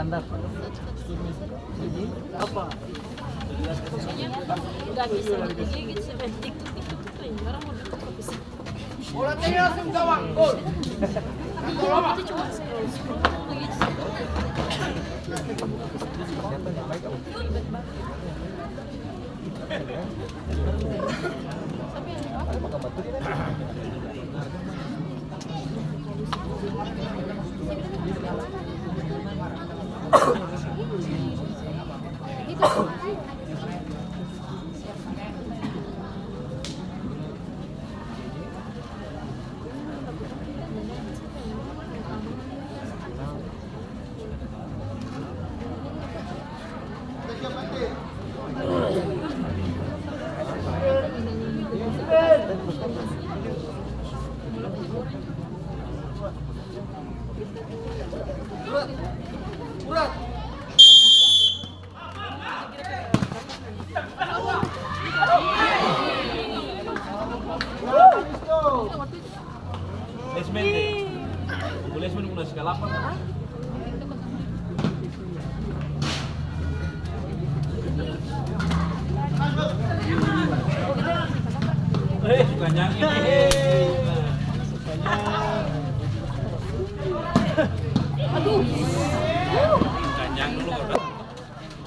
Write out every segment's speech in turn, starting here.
standar. Jadi apa? Nggak bisa digigit sampai TikTok tuh yang orang mau deket nggak bisa. Bolanya langsung gawang, gol. Itu cuma scroll begitu. Lesmen mula segala apa? Suka nyanyi. Aduh. Kanyang dulu udah.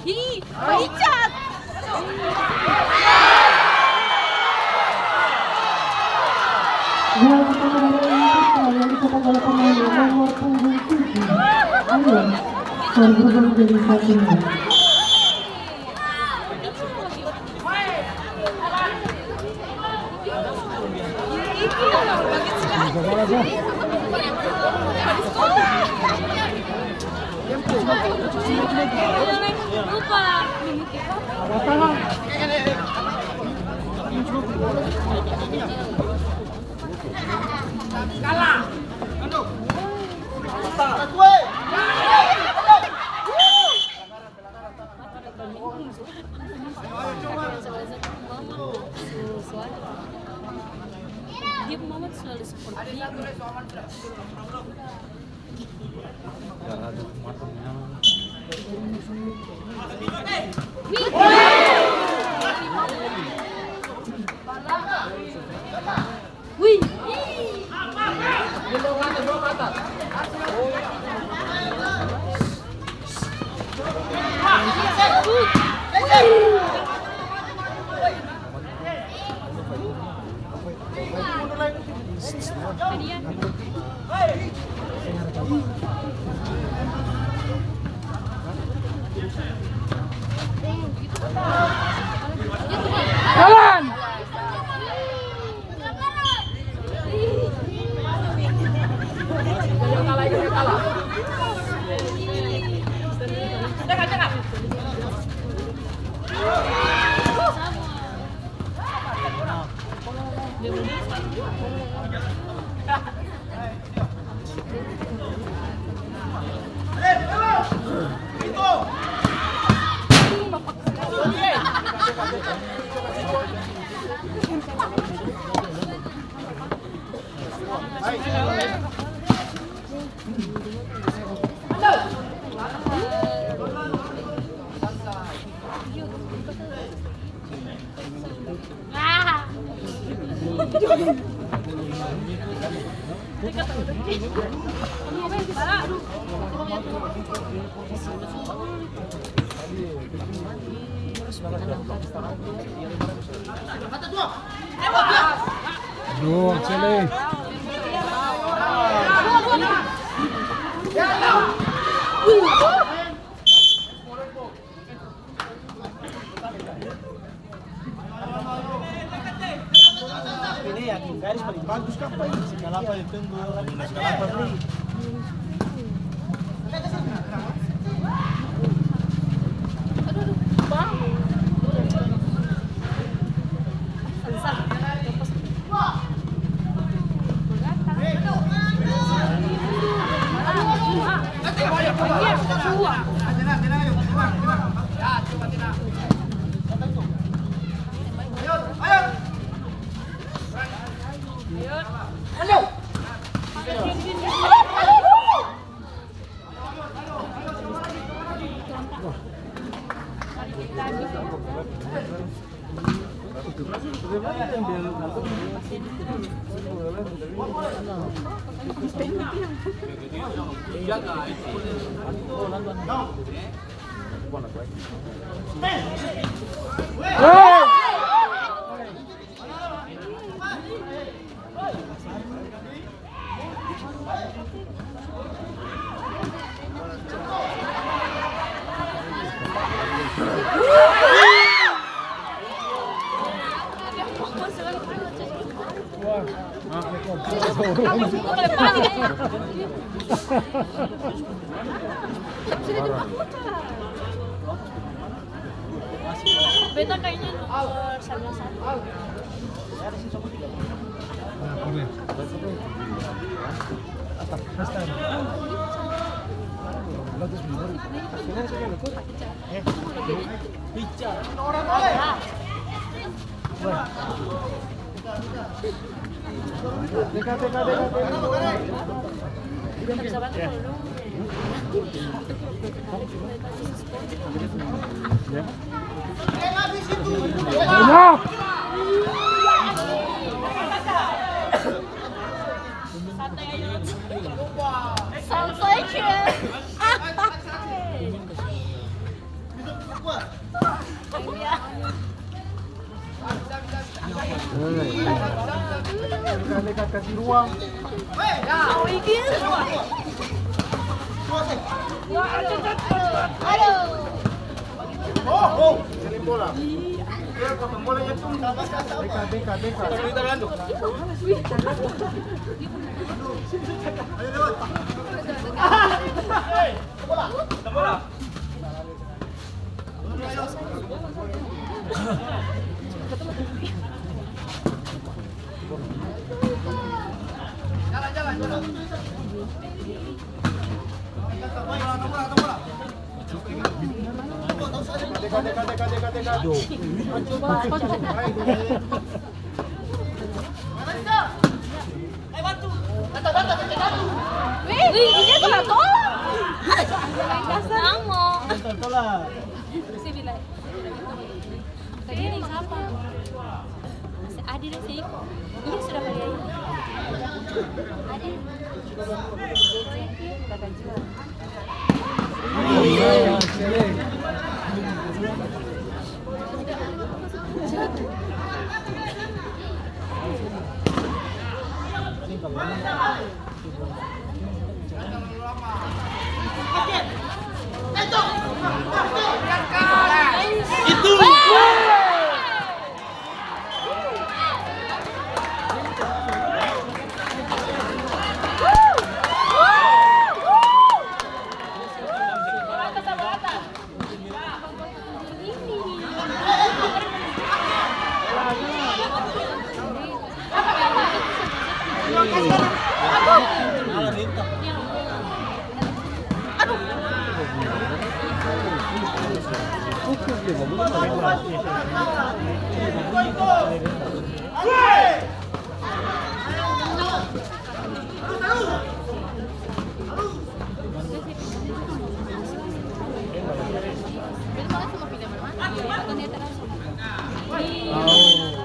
Ih, Icat. Dalam pertandingan yang dicetak oleh pemain nomor punggung 7, Ayun, yang berubah menjadi satunya. Dia Muhammad selalu seperti itu. Wih. Jalan. Aduh, Cele. Ini yang garis paling bagus apa ini? Segala apa ditunggu, segala apa beli. Beta kayaknya nomor 11. Kita bisa bantu dulu. Santai aja. Santai aja. Dekat kasih ruang. Mau ikut? Aduh. Salim bola. Potong bolanya tuh. Dekat. Kita bantu. Ayo lewat. Bola. Jalan. Dekat. Wih, ini kena tolak. Namo. Tolak. Si Bilal. Tadi ini siapa? Si Adi dan si Iko. Ini sudah beli aja. Adi.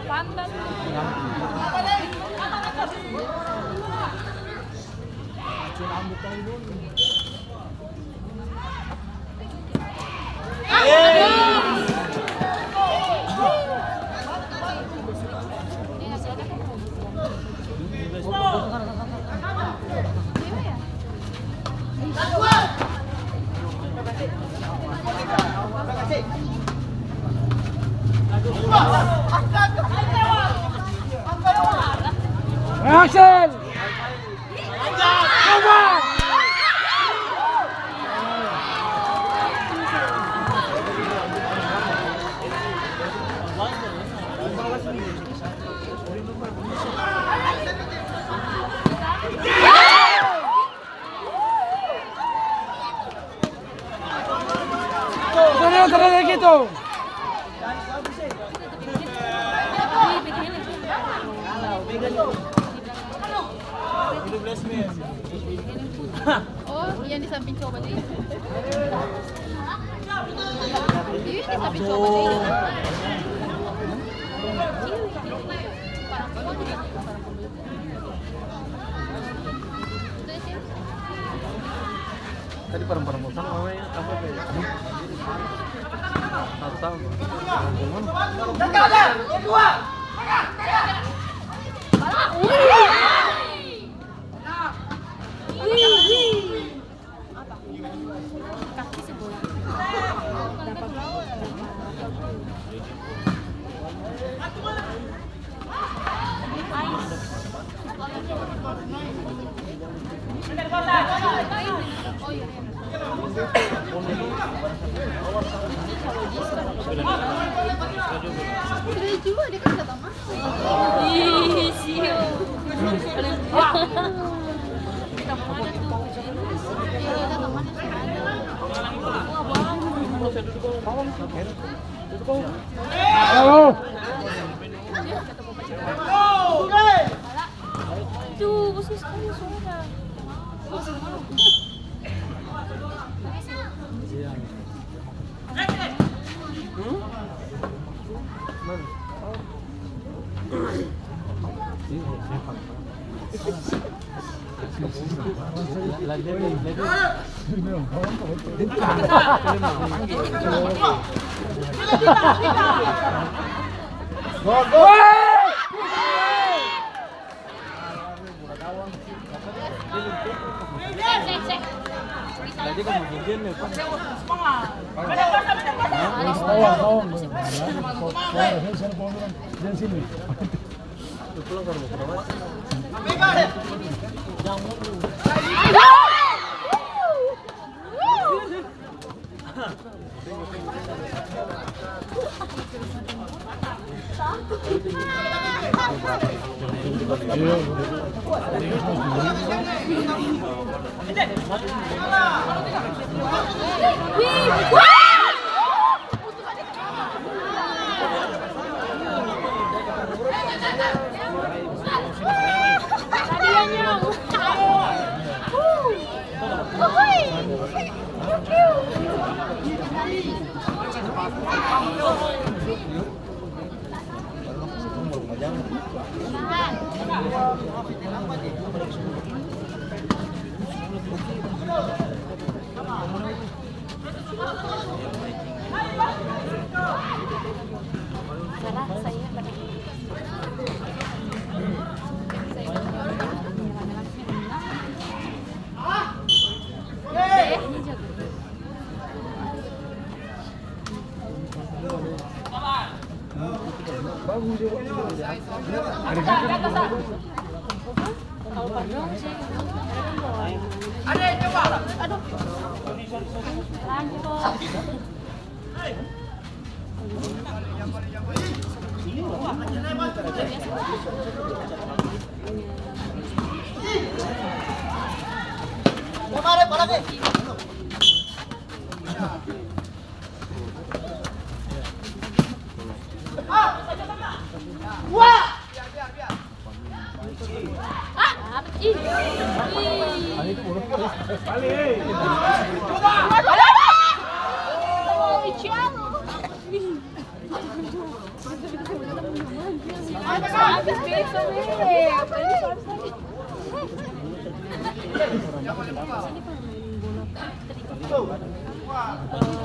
Pandan. Action! Terus gitu. Oh, yang di samping coba deh. Ini di samping coba deh. kiri. Orang tua tidak orang pembeli. Itu sih. Tadi barang-barang bosan namanya apa kayak? Satu tahun. Apa? Kaki sebelah. Dapat oh iya. Sudah juga dia kan datang masuk. Ih, siu. Kita mau ada tuh. Iya, kita teman ada. Wah, bang. Halo. Tuh, bagus sekali suara. Jadi kan begini nih kan. Pulang ke rumah.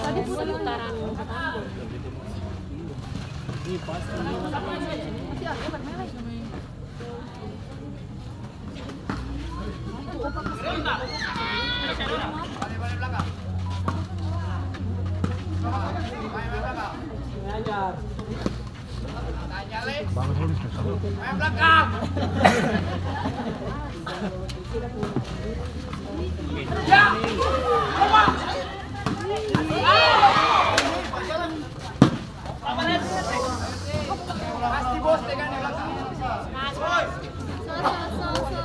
Tadi putaran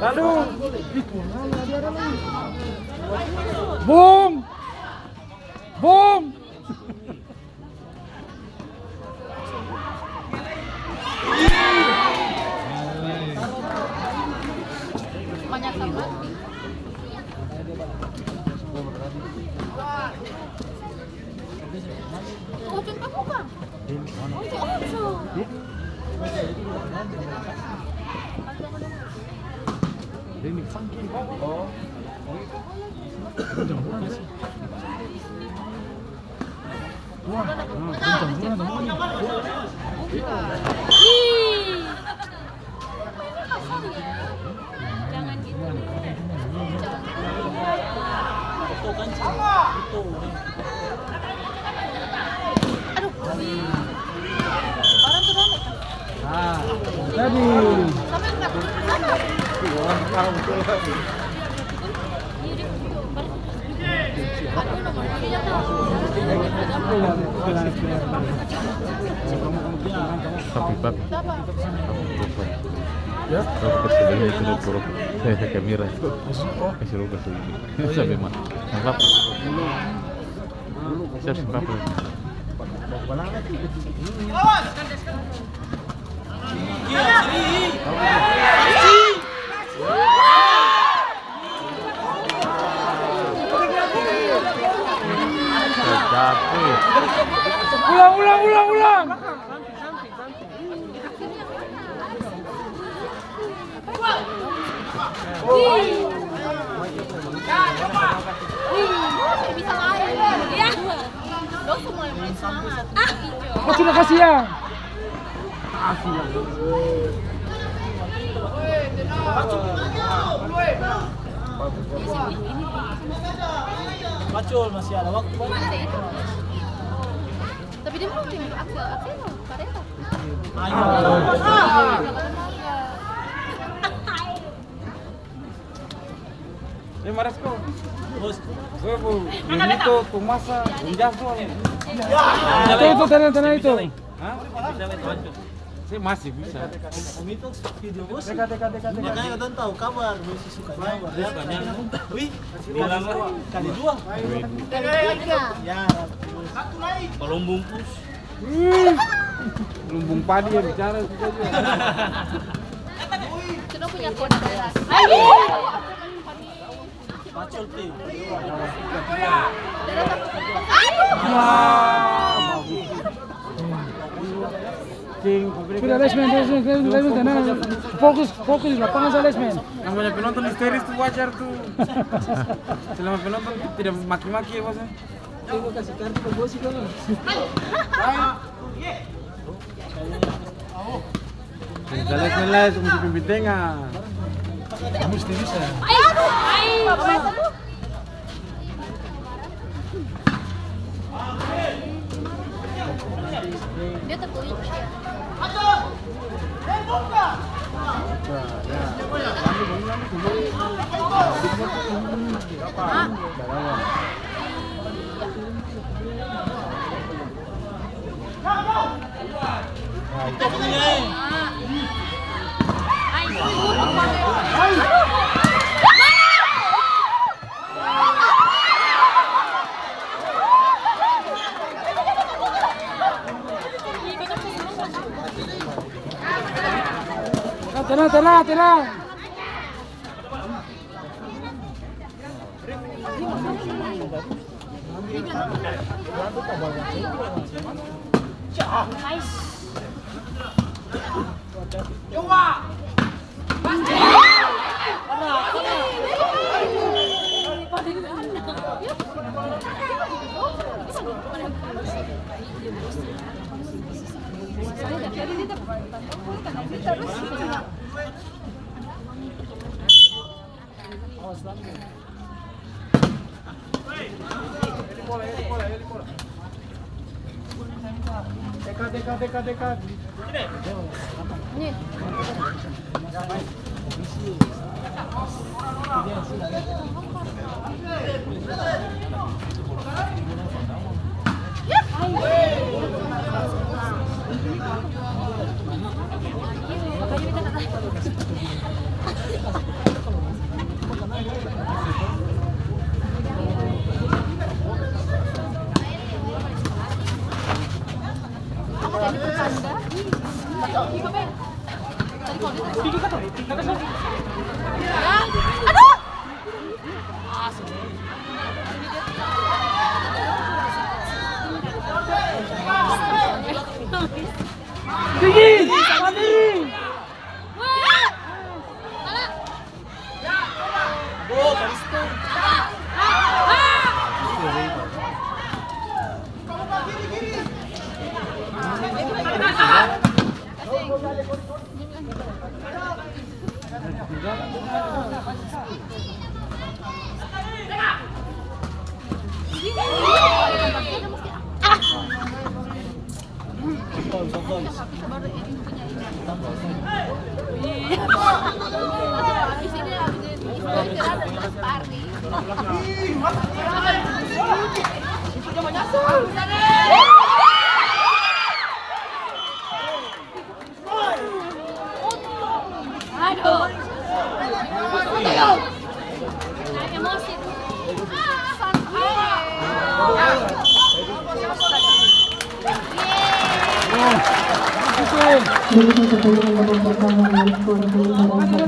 Aduh. Boom. Boom. banyak banget. Oh, contoh bukan? Oh, itu Ini funky. Oh. Kencang banget sih. Wah, kencang banget. Jangan gitu. Itu kan itu. Aduh. Orang tuh rame. Ah, jadi. Sampai enggak. Wah, parah betul. Tapi Pak, Ya? kalau kesedihan itu udah turun kamera, kasih lu kasih ini, sampai mana? Sangkap, siap sangkap lagi. Capek. Ulang. Bisa main. Iya. Lo semua yang main semangat. Oh, terima kasih ya. Macul masih ada waktu. Tapi dia mau tinggal Axel Kareta. Ayo. Maresco. Bos. Huevo, Benito, Tomasa, Unjaso. Itu tanah itu. Hah? Saya masih bisa. Om itu video bos. Dekat. Makanya kalian tahu kabar, bos sukanya. Sukanya. Wih, bilang kali 2. Ya, Kalau bungkus. Lumbung padi ya bicara juga. Sudah punya kode daerah. macul pi. Sudah lesmen, tenang. Fokus di lapangan saya lesmen. Namanya penonton histeris tuh wajar tuh. Selama penonton tidak maki-maki ya bosnya. Aku kasih kartu ke bos itu. Kita les untuk pimpin tengah. Mesti bisa. Dia tertulis. Tenang. Dekat. Nih. Tinggi, mandiri. Aduh. Emosi. Jadi pertandingan babak pertama dengan skor 2-1